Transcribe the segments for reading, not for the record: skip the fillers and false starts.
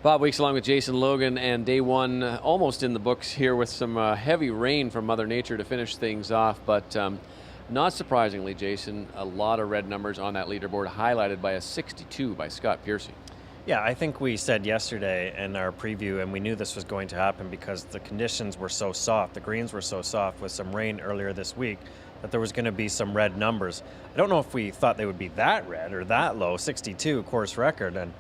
Bob Weeks along with Jason Logan, and day one almost in the books here with some heavy rain from Mother Nature to finish things off. But not surprisingly, Jason, a lot of red numbers on that leaderboard, highlighted by a 62 by Scott Piercy. Yeah, I think we said yesterday in our preview, and we knew this was going to happen because the conditions were so soft, the greens were so soft with some rain earlier this week, that there was going to be some red numbers. I don't know if we thought they would be that red or that low, 62 course record. And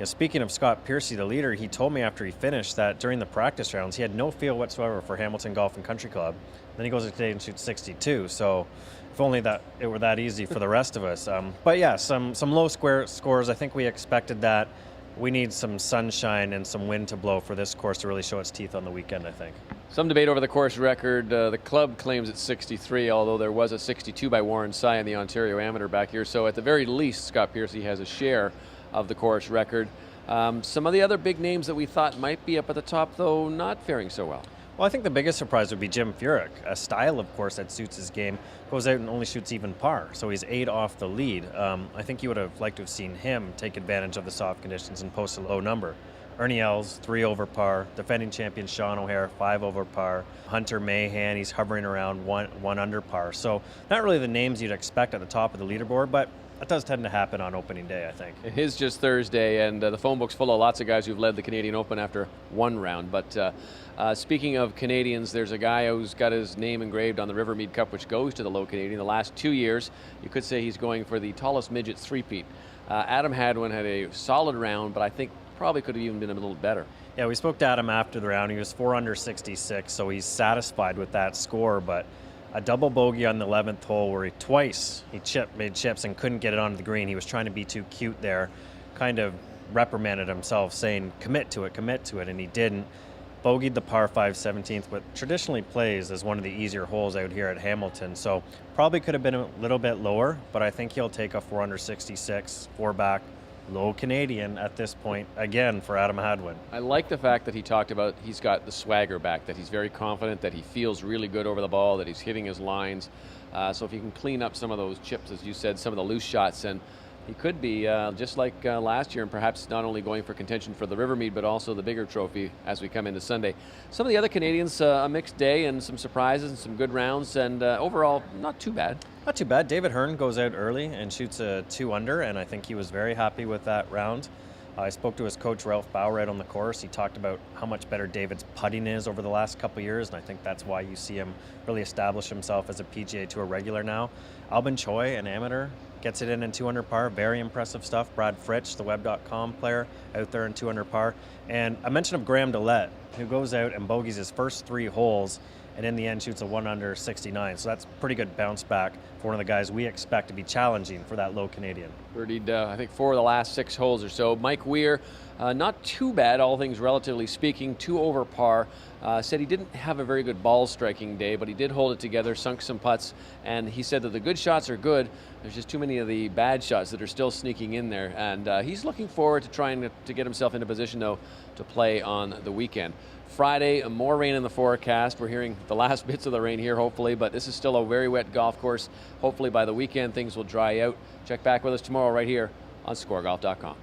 speaking of Scott Piercy, the leader, he told me after he finished that during the practice rounds, he had no feel whatsoever for Hamilton Golf and Country Club. Then he goes today and shoots 62. So if only that it were that easy for the rest of us. But yeah, some low scores. I think we expected that. We need some sunshine and some wind to blow for this course to really show its teeth on the weekend, I think. Some debate over the course record. The club claims it's 63, although there was a 62 by Warren Sy in the Ontario Amateur back here. So at the very least, Scott Piercy has a share of the course record. Some of the other big names that we thought might be up at the top, though, not faring so well. Well, I think the biggest surprise would be Jim Furyk, a style, of course, that suits his game, goes out and only shoots even par, so he's 8 off the lead. I think you would have liked to have seen him take advantage of the soft conditions and post a low number. Ernie Els, 3 over par. Defending champion Sean O'Hare, 5 over par. Hunter Mahan, he's hovering around 1 under par. So not really the names you'd expect at the top of the leaderboard, but that does tend to happen on opening day, I think. It is just Thursday, and the phone book's full of lots of guys who've led the Canadian Open after one round. But speaking of Canadians, there's a guy who's got his name engraved on the Rivermead Cup, which goes to the Low Canadian. The last 2 years, you could say he's going for the tallest midget three-peat. Adam Hadwin had a solid round, but I think probably could have even been a little better. Yeah, we spoke to Adam after the round. He was 4 under 66, so he's satisfied with that score, but a double bogey on the 11th hole where he made chips and couldn't get it onto the green. He was trying to be too cute there, kind of reprimanded himself, saying, commit to it, and he didn't. Bogeyed the par 5 17th, what traditionally plays as one of the easier holes out here at Hamilton. So probably could have been a little bit lower, but I think he'll take a 4 under 66, 4 back, Low Canadian at this point, again, for Adam Hadwin. I like the fact that he talked about he's got the swagger back, that he's very confident, that he feels really good over the ball, that he's hitting his lines. So if he can clean up some of those chips, as you said, some of the loose shots, and he could be just like last year, and perhaps not only going for contention for the Rivermead, but also the bigger trophy as we come into Sunday. Some of the other Canadians, a mixed day and some surprises and some good rounds, and overall, not too bad. Not too bad. David Hearn goes out early and shoots a 2 under, and I think he was very happy with that round. I spoke to his coach, Ralph Bauer, right on the course. He talked about how much better David's putting is over the last couple of years, and I think that's why you see him really establish himself as a PGA Tour regular now. Albin Choi, an amateur, gets it in 2 under par. Very impressive stuff. Brad Fritsch, the web.com player, out there in 2 under par. And a mention of Graham Dillette, who goes out and bogeys his first 3 holes, and in the end shoots a 1 under 69. So that's a pretty good bounce back for one of the guys we expect to be challenging for that Low Canadian. Birdied, I think, 4 of the last 6 holes or so. Mike Weir, not too bad, all things relatively speaking, 2 over par. Said he didn't have a very good ball striking day, but he did hold it together, sunk some putts, and he said that the good shots are good. There's just too many of the bad shots that are still sneaking in there, and he's looking forward to trying to get himself into position, though, to play on the weekend. Friday, more rain in the forecast. We're hearing the last bits of the rain here, hopefully, but this is still a very wet golf course. Hopefully by the weekend things will dry out. Check back with us tomorrow right here on ScoreGolf.com.